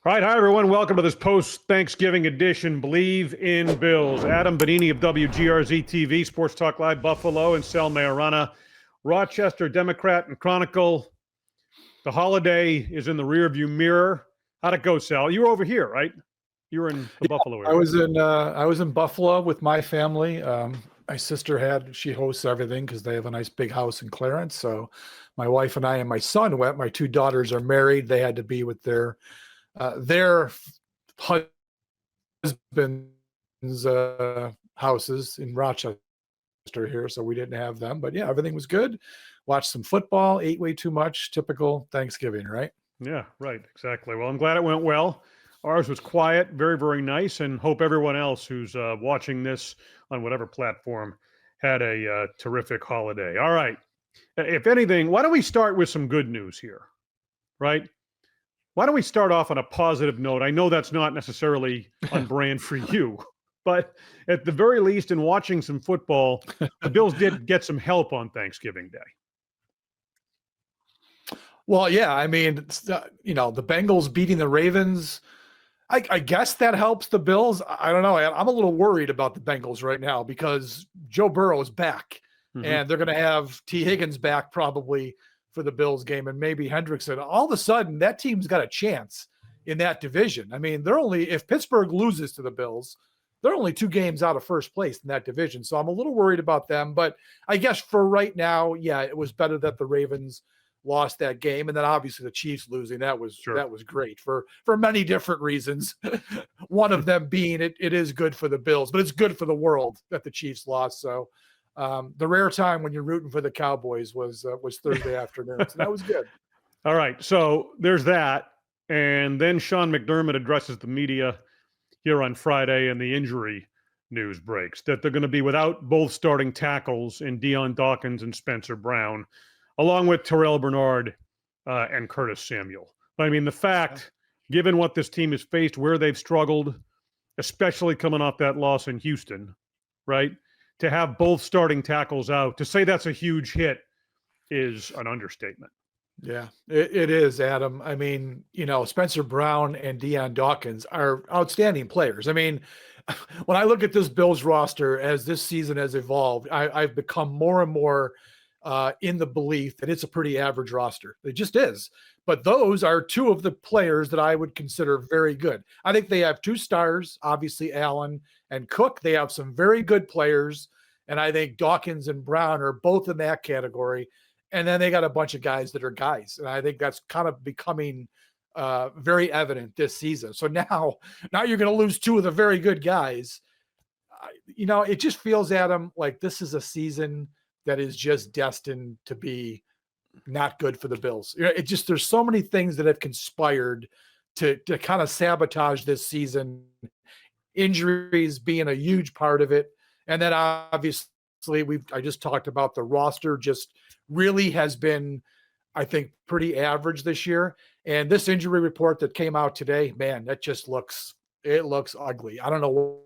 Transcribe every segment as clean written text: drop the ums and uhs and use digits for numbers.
All right, hi everyone. Welcome to this post-Thanksgiving edition. Believe in Bills. Adam Benigni of WGRZ TV, Sports Talk Live, Buffalo, and Sal Maiorana, Rochester, Democrat, and Chronicle. The holiday is in the rearview mirror. How'd it go, Sal? You were over here, right? You were in the Buffalo area. I was in Buffalo with my family. My sister she hosts everything because they have a nice big house in Clarence. So my wife and I and my son went. My two daughters are married. They had to be with their husbands' houses in Rochester here, so we didn't have them. But yeah, everything was good. Watched some football, ate way too much. Typical Thanksgiving, right? Yeah, right. Exactly. Well, I'm glad it went well. Ours was quiet, very, very nice, and hope everyone else who's watching this on whatever platform had a terrific holiday. All right. If anything, why don't we start with some good news here, right? Why don't we start off on a positive note? I know that's not necessarily on brand for you, but at the very least, in watching some football, the Bills did get some help on Thanksgiving Day. Well, yeah, I mean, the Bengals beating the Ravens, I guess that helps the Bills. I don't know. I'm a little worried about the Bengals right now because Joe Burrow is back, and they're going to have T. Higgins back probably for the Bills game, and maybe Hendrickson. All of a sudden, that team's got a chance in that division. I mean, if Pittsburgh loses to the Bills, they're only 2 games out of first place in that division. So I'm a little worried about them. But I guess for right now, yeah, it was better that the Ravens lost that game, and then obviously the Chiefs losing. That was great for many different reasons. One of them being it is good for the Bills, but it's good for the world that the Chiefs lost. So the rare time when you're rooting for the Cowboys was Thursday afternoon. So that was good. All right. So there's that. And then Sean McDermott addresses the media here on Friday, and the injury news breaks that they're going to be without both starting tackles in Dion Dawkins and Spencer Brown, along with Terrell Bernard and Curtis Samuel. But I mean, the fact, given what this team has faced, where they've struggled, especially coming off that loss in Houston, right? To have both starting tackles out, to say that's a huge hit is an understatement. Yeah, it is, Adam. I mean, Spencer Brown and Dion Dawkins are outstanding players. I mean, when I look at this Bills roster as this season has evolved, I've become more and more in the belief that it's a pretty average roster. It just is. But those are 2 of the players that I would consider very good. I think they have 2 stars, obviously Allen and Cook. They have some very good players, and I think Dawkins and Brown are both in that category. And then they got a bunch of guys that are guys, and I think that's kind of becoming very evident this season. So now you're going to lose 2 of the very good guys. It just feels, Adam, like this is a season that is just destined to be not good for the Bills. There's so many things that have conspired to kind of sabotage this season, injuries being a huge part of it. And then obviously I just talked about the roster just really has been, I think, pretty average this year. And this injury report that came out today, man, that just looks ugly. I don't know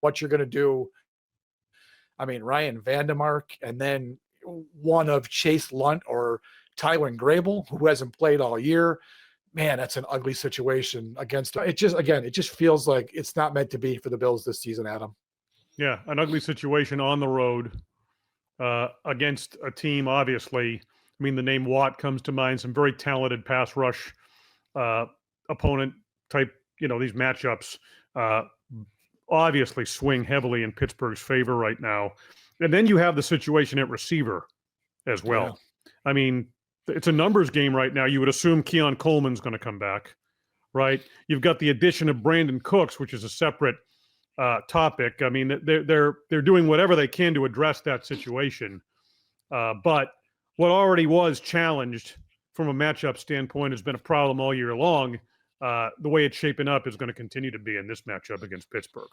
what you're going to do. I mean, Ryan Vandemark, and then one of Chase Lunt or Tylen Grable, who hasn't played all year. Man, that's an ugly situation against it. Just feels like it's not meant to be for the Bills this season, Adam. Yeah, an ugly situation on the road against a team, obviously. I mean, the name Watt comes to mind, some very talented pass rush opponent type, these matchups obviously swing heavily in Pittsburgh's favor right now. And then you have the situation at receiver as well. Yeah. I mean, it's a numbers game right now. You would assume Keon Coleman's going to come back, right? You've got the addition of Brandon Cooks, which is a separate topic. I mean, they're doing whatever they can to address that situation. But what already was challenged from a matchup standpoint has been a problem all year long. The way it's shaping up is going to continue to be in this matchup against Pittsburgh.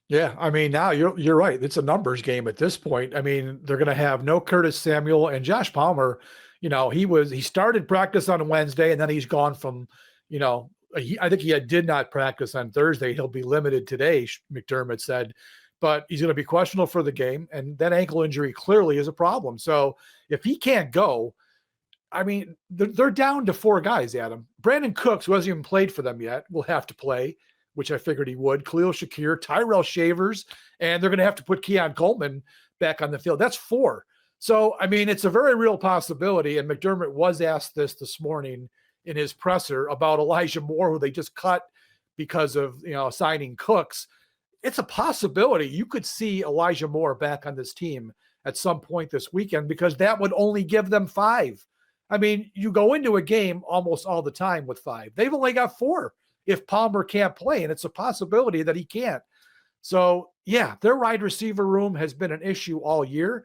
Yeah, I mean, now you're right. It's a numbers game at this point. I mean, they're going to have no Curtis Samuel, and Josh Palmer. He started practice on Wednesday, and then he's gone from, I think he did not practice on Thursday. He'll be limited today, McDermott said, but he's going to be questionable for the game. And that ankle injury clearly is a problem. So if he can't go, I mean, they're down to 4 guys, Adam. Brandon Cooks, who hasn't even played for them yet, will have to play, which I figured he would. Khalil Shakir, Tyrell Shavers, and they're going to have to put Keon Coleman back on the field. That's 4. So, I mean, it's a very real possibility. And McDermott was asked this morning in his presser about Elijah Moore, who they just cut because of, signing Cooks. It's a possibility you could see Elijah Moore back on this team at some point this weekend, because that would only give them 5. I mean, you go into a game almost all the time with 5. They've only got 4 if Palmer can't play, and it's a possibility that he can't. So, yeah, their wide receiver room has been an issue all year,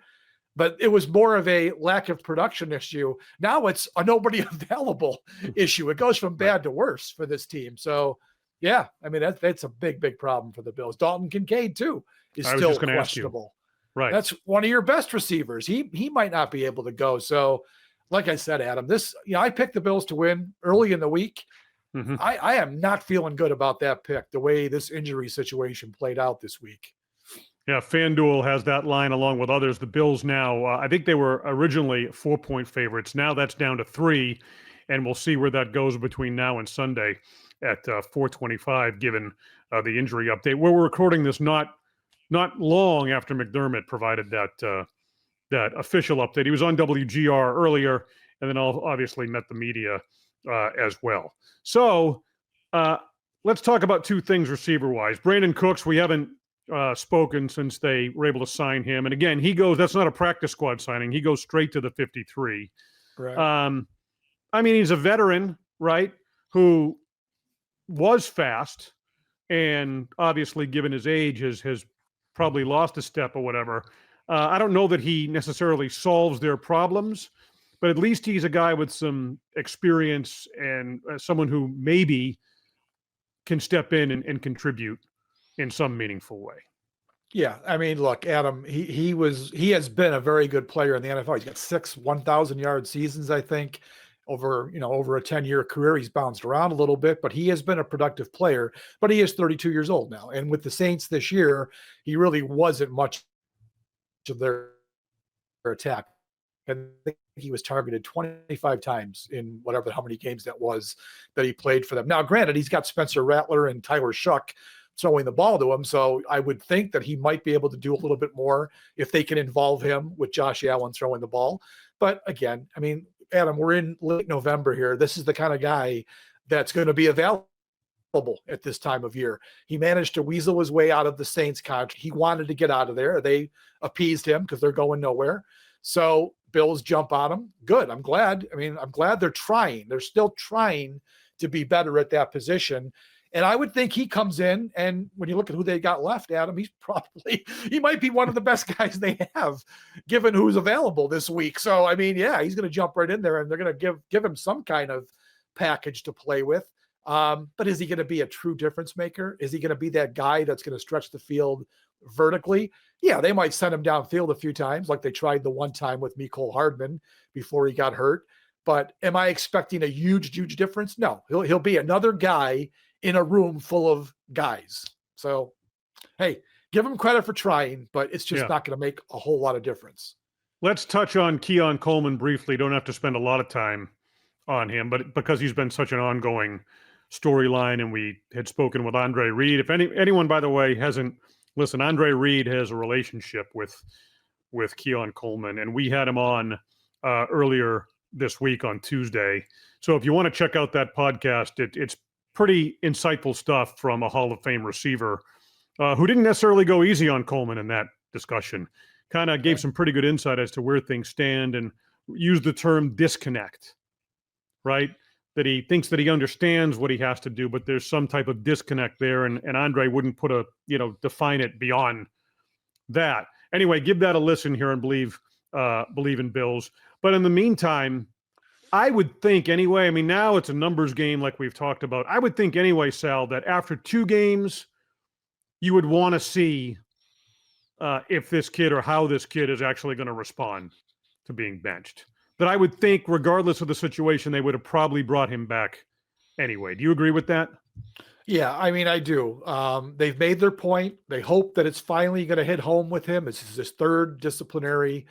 but it was more of a lack of production issue. Now it's a nobody available issue. It goes from bad to worse for this team. So, yeah, I mean, that's a big, big problem for the Bills. Dalton Kincaid, too, is still questionable. Right. That's one of your best receivers. He might not be able to go. So, like I said, Adam, I picked the Bills to win early in the week. Mm-hmm. I am not feeling good about that pick, the way this injury situation played out this week. Yeah, FanDuel has that line along with others. The Bills now, I think they were originally 4-point favorites. Now that's down to 3, and we'll see where that goes between now and Sunday at 4:25, given the injury update. We're recording this not long after McDermott provided that official update. He was on WGR earlier, and then obviously met the media as well. So let's talk about 2 things receiver-wise. Brandon Cooks, we haven't spoken since they were able to sign him. And again, that's not a practice squad signing. He goes straight to the 53. Right. I mean, he's a veteran, right, who was fast, and obviously, given his age, has probably lost a step or whatever. I don't know that he necessarily solves their problems, but at least he's a guy with some experience and someone who maybe can step in and contribute in some meaningful way. Yeah, I mean, look, Adam, he has been a very good player in the NFL. He's got 6 1,000-yard seasons, I think, over a 10-year career. He's bounced around a little bit, but he has been a productive player. But he is 32 years old now, and with the Saints this year, he really wasn't much of their attack. And I think he was targeted 25 times in how many games that was that he played for them. Now, granted, he's got Spencer Rattler and Tyler Shuck throwing the ball to him, so I would think that he might be able to do a little bit more if they can involve him with Josh Allen throwing the ball. But again, I mean, Adam, we're in late November here. This is the kind of guy that's going to be available at this time of year. He managed to weasel his way out of the Saints contract. He wanted to get out of there. They appeased him because they're going nowhere. So Bills jump on him. Good. I'm glad. I mean, I'm glad they're trying. They're still trying to be better at that position. And I would think he comes in, and when you look at who they got left, Adam, he might be one of the best guys they have, given who's available this week. So, I mean, yeah, he's going to jump right in there, and they're going to give him some kind of package to play with. But is he going to be a true difference maker? Is he going to be that guy that's going to stretch the field vertically? Yeah, they might send him downfield a few times, like they tried the one time with Mecole Hardman before he got hurt. But am I expecting a huge difference? No, he'll be another guy in a room full of guys. So, hey, give him credit for trying, but it's just not going to make a whole lot of difference. Let's touch on Keon Coleman briefly. Don't have to spend a lot of time on him, but because he's been such an ongoing storyline, and we had spoken with Andre Reed. If anyone, by the way, hasn't listened, Andre Reed has a relationship with Keon Coleman, and we had him on earlier this week on Tuesday. So if you want to check out that podcast, it's pretty insightful stuff from a Hall of Fame receiver who didn't necessarily go easy on Coleman in that discussion. Kind of gave some pretty good insight as to where things stand, and used the term disconnect, right? That he thinks that he understands what he has to do, but there's some type of disconnect there, and Andre wouldn't define it beyond that. Anyway, give that a listen here and Believe in Bills. But in the meantime, I would think anyway, I mean, now it's a numbers game like we've talked about. I would think anyway, Sal, that after 2 games, you would want to see if this kid or how this kid is actually going to respond to being benched. That I would think, regardless of the situation, they would have probably brought him back anyway. Do you agree with that? Yeah, I mean, I do. They've made their point. They hope that it's finally going to hit home with him. It's his 3rd disciplinary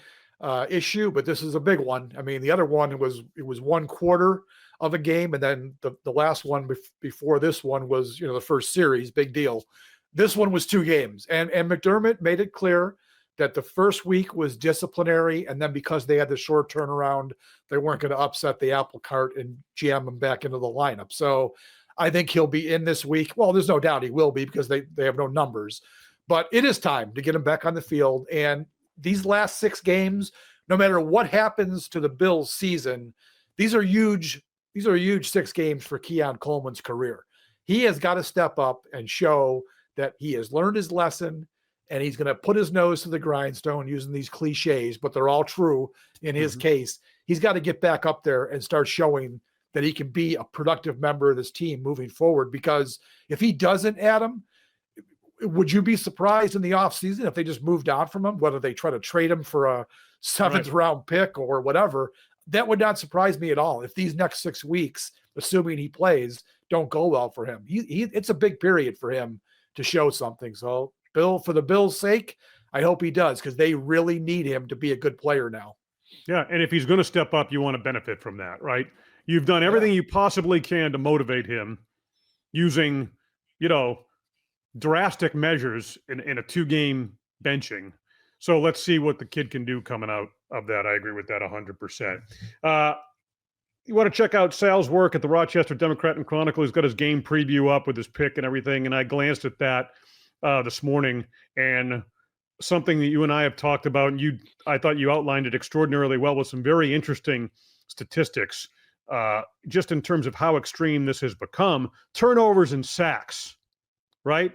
issue, but this is a big one. I mean, the other one it was 1/4 of a game, and then the last one before this one was, the first series, big deal. This one was 2 games, and McDermott made it clear that the first week was disciplinary, and then because they had the short turnaround, they weren't going to upset the apple cart and jam him back into the lineup. So I think he'll be in this week. Well, there's no doubt he will be because they have no numbers, but it is time to get him back on the field. And these last 6 games, no matter what happens to the Bills season, these are huge 6 games for Keon Coleman's career. He has got to step up and show that he has learned his lesson, and he's going to put his nose to the grindstone, using these cliches, but they're all true in his case. He's got to get back up there and start showing that he can be a productive member of this team moving forward. Because if he doesn't, Adam, would you be surprised in the offseason if they just moved on from him, whether they try to trade him for a 7th round pick or whatever? That would not surprise me at all if these next 6 weeks, assuming he plays, don't go well for him. It's a big period for him to show something. So, Bill, for the Bills' sake, I hope he does, because they really need him to be a good player now. Yeah, and if he's going to step up, you want to benefit from that, right? You've done everything you possibly can to motivate him using, drastic measures in a 2-game benching. So let's see what the kid can do coming out of that. I agree with that 100%. You want to check out Sal's work at the Rochester Democrat and Chronicle. He's got his game preview up with his pick and everything, and I glanced at that this morning, and something that you and I have talked about, and I thought you outlined it extraordinarily well with some very interesting statistics, just in terms of how extreme this has become. Turnovers and sacks, right?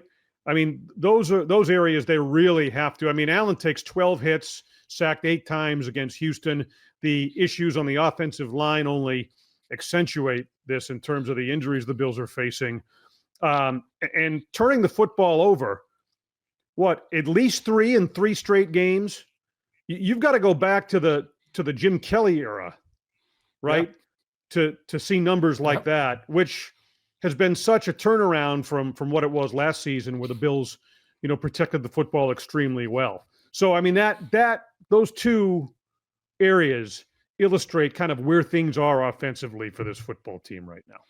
I mean, those areas they really have to. I mean, Allen takes 12 hits, sacked 8 times against Houston. The issues on the offensive line only accentuate this in terms of the injuries the Bills are facing. And turning the football over, at least 3 in 3 straight games? You've got to go back to the Jim Kelly era, right? Yeah. To see numbers like that, which has been such a turnaround from what it was last season, where the Bills, protected the football extremely well. So, I mean, those 2 areas illustrate kind of where things are offensively for this football team right now.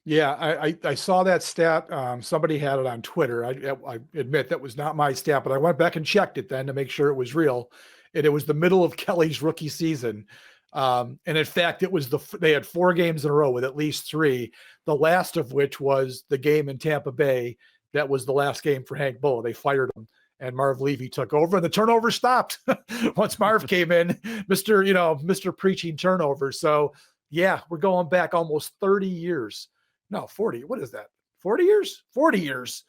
Yeah, I saw that stat. Somebody had it on Twitter. I admit that was not my stat, but I went back and checked it then to make sure it was real. And it was the middle of Kelly's rookie season. And in fact, they had 4 games in a row with at least 3, the last of which was the game in Tampa Bay. That was the last game for Hank Bull. They fired him, and Marv Levy took over, and the turnover stopped once Marv came in, Mr. Preaching turnovers. So yeah, we're going back almost 30 years. No, 40. What is that? 40 years? 40 years.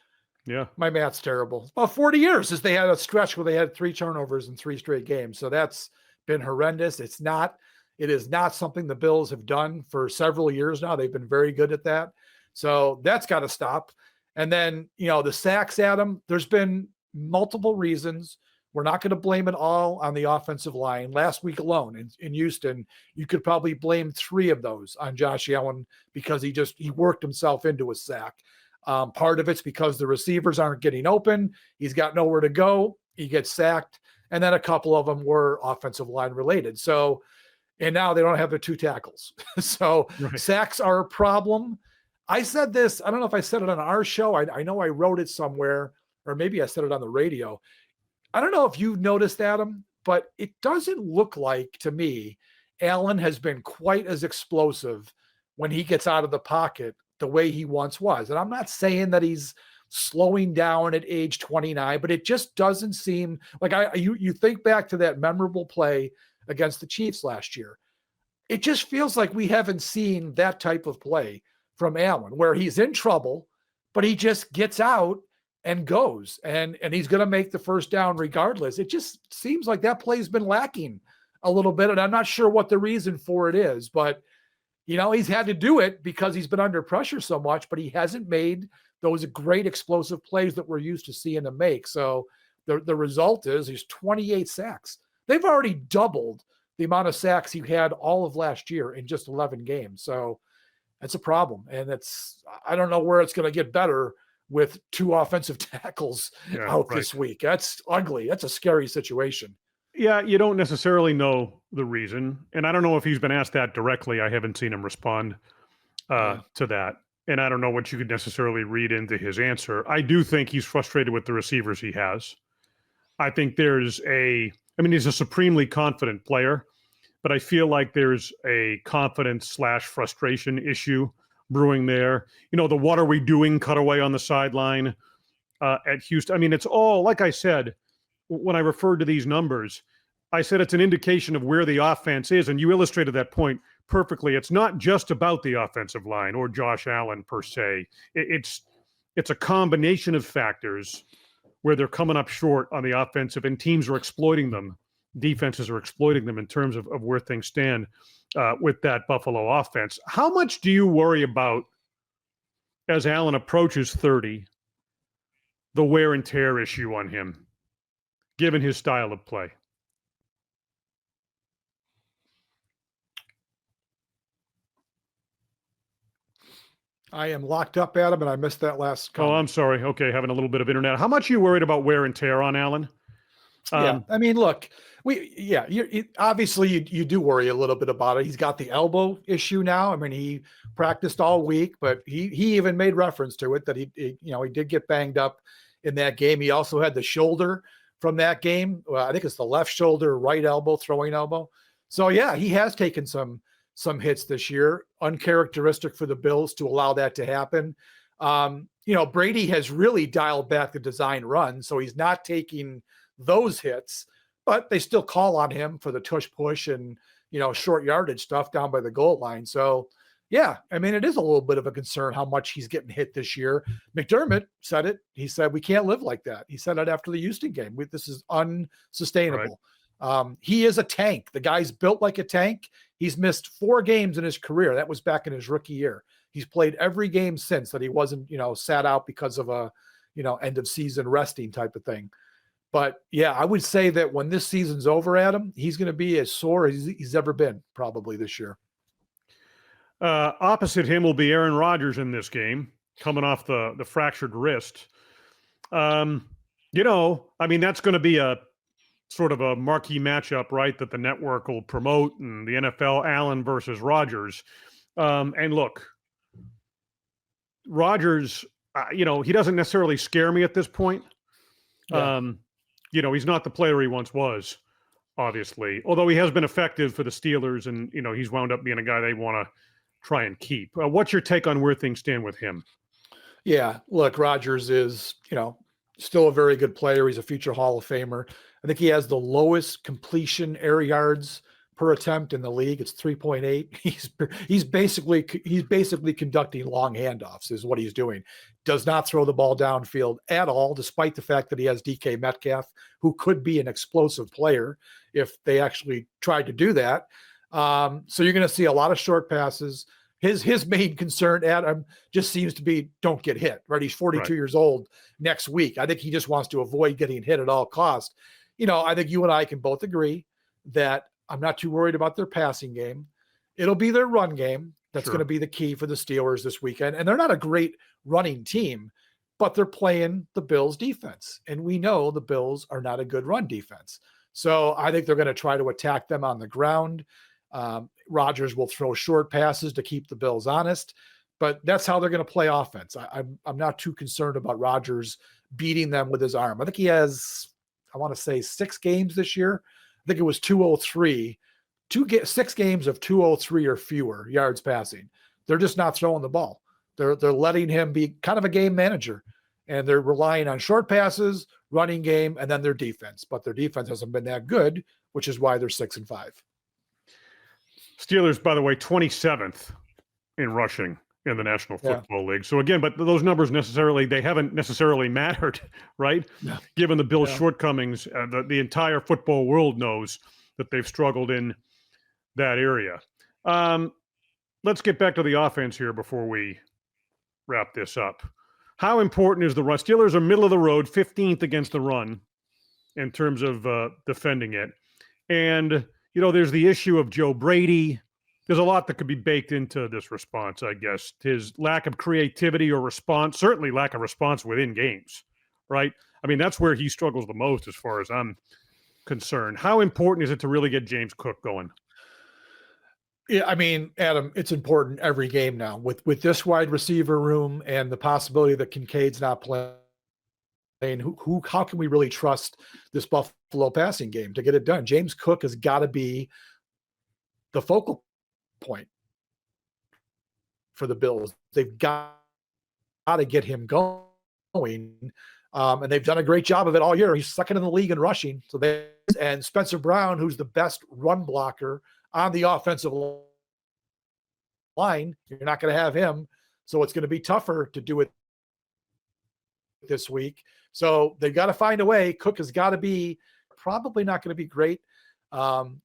Yeah. My math's terrible. It's about 40 years since they had a stretch where they had 3 turnovers in 3 straight games. So that's been horrendous. It is not something the Bills have done for several years now. They've been very good at that. So that's got to stop. And then, the sacks, Adam, there's been multiple reasons. We're not going to blame it all on the offensive line. Last week alone in Houston, you could probably blame 3 of those on Josh Allen, because he worked himself into a sack. Part of it's because the receivers aren't getting open. He's got nowhere to go. He gets sacked. And then a couple of them were offensive line related. So, and now they don't have their 2 tackles. So Sacks are a problem. I said this, I don't know if I said it on our show. I know I wrote it somewhere, or maybe I said it on the radio. I don't know if you've noticed, Adam, but it doesn't look like, to me, Allen has been quite as explosive when he gets out of the pocket the way he once was. And I'm not saying that he's slowing down at age 29, but it just doesn't seem like you think back to that memorable play against the Chiefs last year. It just feels like we haven't seen that type of play from Allen, where he's in trouble, but he just gets out and goes, and he's going to make the first down regardless. It just seems like that play's been lacking a little bit, and I'm not sure what the reason for it is, but he's had to do it because he's been under pressure so much, but he hasn't made those great explosive plays that we're used to seeing him make. So the result is he's 28 sacks. They've already doubled the amount of sacks he had all of last year in just 11 games. So that's a problem. And I don't know where it's going to get better with 2 offensive tackles out this week. That's ugly. That's a scary situation. Yeah, you don't necessarily know the reason. And I don't know if he's been asked that directly. I haven't seen him respond to that. And I don't know what you could necessarily read into his answer. I do think he's frustrated with the receivers he has. I think he's a supremely confident player, but I feel like there's a confidence / frustration issue brewing there. The what are we doing cutaway on the sideline at Houston. I mean, it's all, like I said, when I referred to these numbers, I said it's an indication of where the offense is. And you illustrated that point perfectly. It's not just about the offensive line or Josh Allen per se. It's a combination of factors where they're coming up short on the offensive and teams are exploiting them. Defenses are exploiting them in terms of where things stand with that Buffalo offense. How much do you worry about as Allen approaches 30, the wear and tear issue on him, given his style of play? I am locked up, Adam, and I missed that last comment. Oh, I'm sorry. Okay, having a little bit of internet. How much are you worried about wear and tear on Allen? Yeah, I mean, look, obviously you do worry a little bit about it. He's got the elbow issue now. I mean, he practiced all week, but he even made reference to it that he did get banged up in that game. He also had the shoulder from that game. Well, I think it's the left shoulder, right elbow, throwing elbow. So yeah, he has taken some hits this year, uncharacteristic for the Bills to allow that to happen. Brady has really dialed back the design run, so he's not taking those hits, but they still call on him for the tush push and, short yardage stuff down by the goal line. So yeah, I mean, it is a little bit of a concern how much he's getting hit this year. McDermott said it. He said, we can't live like that. He said it after the Houston game. This is unsustainable. Right. He is a tank. The guy's built like a tank. He's missed 4 games in his career. That was back in his rookie year. He's played every game since that he wasn't, sat out because of a, end of season resting type of thing. But yeah, I would say that when this season's over, Adam, he's going to be as sore as he's ever been probably this year. Opposite him will be Aaron Rodgers in this game, coming off the fractured wrist. I mean, that's going to be a sort of a marquee matchup, right, that the network will promote, and the NFL, Allen versus Rodgers. And look, Rodgers, he doesn't necessarily scare me at this point. Yeah. He's not the player he once was, obviously, although he has been effective for the Steelers, and, he's wound up being a guy they want to try and keep. What's your take on where things stand with him? Yeah, look, Rodgers is, still a very good player. He's a future Hall of Famer. I think he has the lowest completion air yards per attempt in the league. It's 3.8. He's basically conducting long handoffs is what he's doing. Does not throw the ball downfield at all, despite the fact that he has DK Metcalf, who could be an explosive player if they actually tried to do that. So you're going to see a lot of short passes. His main concern, Adam, just seems to be don't get hit, right? He's 42 years old next week. I think he just wants to avoid getting hit at all costs. I think you and I can both agree that I'm not too worried about their passing game. It'll be their run game that's going to be the key for the Steelers this weekend. And they're not a great running team, but they're playing the Bills defense. And we know the Bills are not a good run defense. So I think they're going to try to attack them on the ground. Rodgers will throw short passes to keep the Bills honest, but that's how they're going to play offense. I'm not too concerned about Rodgers beating them with his arm. I think he has, I want to say 6 games this year. I think it was 203, 6 games of 203 or fewer yards passing. They're just not throwing the ball. They're letting him be kind of a game manager, and they're relying on short passes, running game, and then their defense. But their defense hasn't been that good, which is why they're 6-5. Steelers, by the way, 27th in rushing in the National Football League. So again, but those numbers they haven't necessarily mattered, right? Yeah. Given the Bills' shortcomings, the entire football world knows that they've struggled in that area. Let's get back to the offense here before we wrap this up. How important is the run? Steelers are middle of the road, 15th against the run in terms of defending it. And there's the issue of Joe Brady. There's a lot that could be baked into this response, I guess. His lack of creativity or response, certainly lack of response within games, right? I mean, that's where he struggles the most as far as I'm concern. How important is it to really get James Cook going? Yeah, I mean, Adam, it's important every game now with this wide receiver room and the possibility that Kincaid's not playing. How can we really trust this Buffalo passing game to get it done? James Cook has got to be the focal point for the Bills. They've got to get him going. And they've done a great job of it all year. He's second in the league in rushing. And Spencer Brown, who's the best run blocker on the offensive line, you're not going to have him. So it's going to be tougher to do it this week. So they've got to find a way. Cook has got to be probably not going to be great. I'm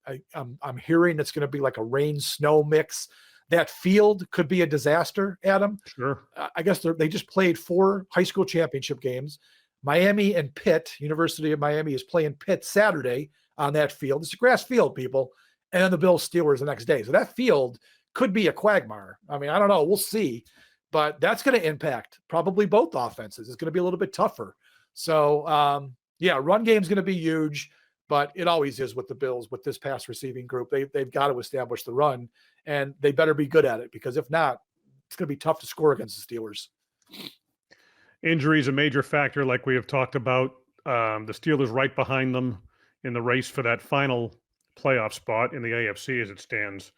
hearing it's going to be like a rain-snow mix. That field could be a disaster, Adam. Sure. I guess they just played 4 high school championship games. Miami and Pitt, University of Miami, is playing Pitt Saturday on that field. It's a grass field, people. And then the Bills Steelers the next day. So that field could be a quagmire. I mean, I don't know. We'll see. But that's going to impact probably both offenses. It's going to be a little bit tougher. So, yeah, run game is going to be huge. But it always is with the Bills, with this pass receiving group. They've got to establish the run, and they better be good at it, because if not, it's going to be tough to score against the Steelers. Injury is a major factor, like we have talked about. The Steelers right behind them in the race for that final playoff spot in the AFC as it stands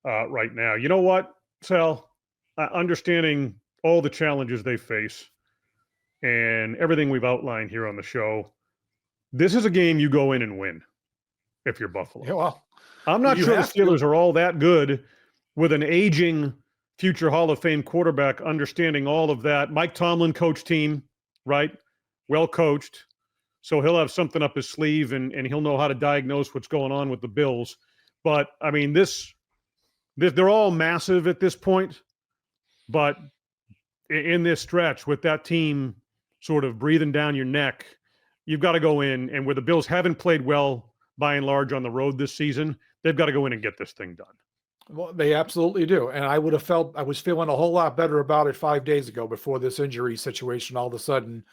right now. You know what, Sal? Understanding all the challenges they face and everything we've outlined here on the show, this is a game you go in and win if you're Buffalo. Yeah, well, I'm not sure the Steelers are all that good with an aging future Hall of Fame quarterback, understanding all of that. Mike Tomlin coach team, right? Well coached. So he'll have something up his sleeve and he'll know how to diagnose what's going on with the Bills. But, I mean, they're all massive at this point. But in this stretch, with that team sort of breathing down your neck, you've got to go in, and where the Bills haven't played well by and large on the road this season, they've got to go in and get this thing done. Well, they absolutely do. And I was feeling a whole lot better about it 5 days ago before this injury situation. All of a sudden,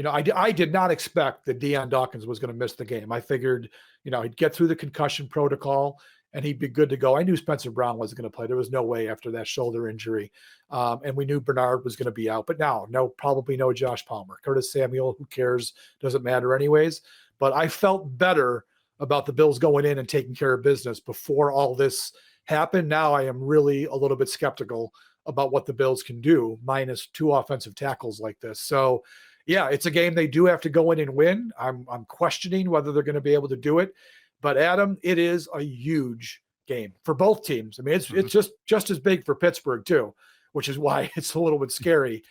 I did not expect that Dion Dawkins was going to miss the game. I figured, he'd get through the concussion protocol and he'd be good to go. I knew Spencer Brown wasn't going to play. There was no way after that shoulder injury. And we knew Bernard was going to be out. But now, probably no Josh Palmer. Curtis Samuel, who cares? Doesn't matter anyways. But I felt better about the Bills going in and taking care of business before all this happened. Now I am really a little bit skeptical about what the Bills can do, minus 2 offensive tackles like this. So, yeah, it's a game they do have to go in and win. I'm questioning whether they're going to be able to do it. But, Adam, it is a huge game for both teams. I mean, it's just as big for Pittsburgh, too, which is why it's a little bit scary.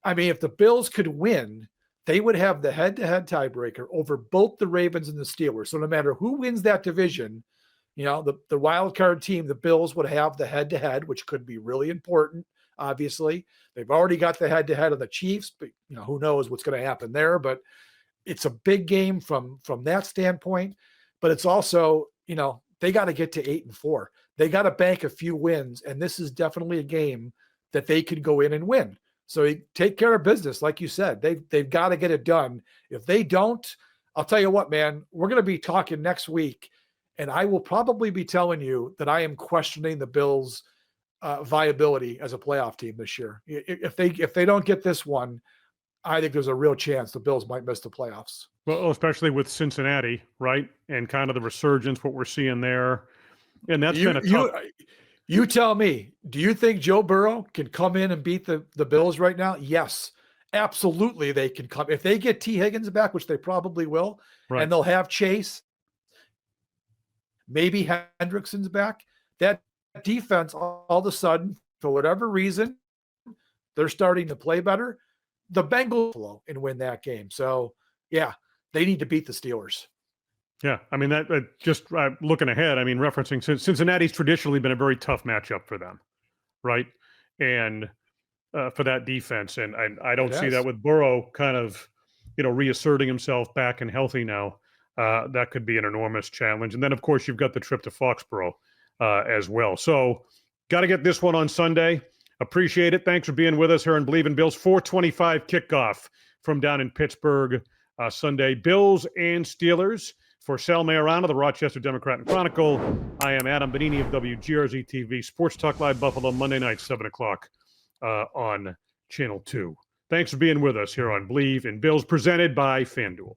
I mean, if the Bills could win, they would have the head-to-head tiebreaker over both the Ravens and the Steelers. So no matter who wins that division, the wild card team, the Bills, would have the head-to-head, which could be really important, obviously. They've already got the head-to-head of the Chiefs, but, who knows what's going to happen there. But it's a big game from that standpoint. But it's also, they got to get to 8-4. They got to bank a few wins, and this is definitely a game that they could go in and win. So take care of business, like you said. They've got to get it done. If they don't, I'll tell you what, man, we're going to be talking next week, and I will probably be telling you that I am questioning the Bills' viability as a playoff team this year. If they don't get this one, I think there's a real chance the Bills might miss the playoffs. Well, especially with Cincinnati, right? And kind of the resurgence, what we're seeing there. And that's been a tough. You tell me, do you think Joe Burrow can come in and beat the Bills right now? Yes, absolutely they can come. If they get T. Higgins back, which they probably will, right, and they'll have Chase, maybe Hendrickson's back, that defense all of a sudden, for whatever reason, they're starting to play better. The Bengals will and win that game. So, yeah, they need to beat the Steelers. Yeah, I mean, that just looking ahead, I mean, referencing Cincinnati's traditionally been a very tough matchup for them, right? And for that defense. And I don't see that with Burrow kind of, reasserting himself back and healthy now. That could be an enormous challenge. And then, of course, you've got the trip to Foxborough as well. So got to get this one on Sunday. Appreciate it. Thanks for being with us here on Believe in Bills. 4:25 kickoff from down in Pittsburgh Sunday. Bills and Steelers. For Sal Maiorana, the Rochester Democrat and Chronicle, I am Adam Benigni of WGRZ TV, Sports Talk Live Buffalo, Monday night, 7 o'clock on Channel 2. Thanks for being with us here on Believe in Bills, presented by FanDuel.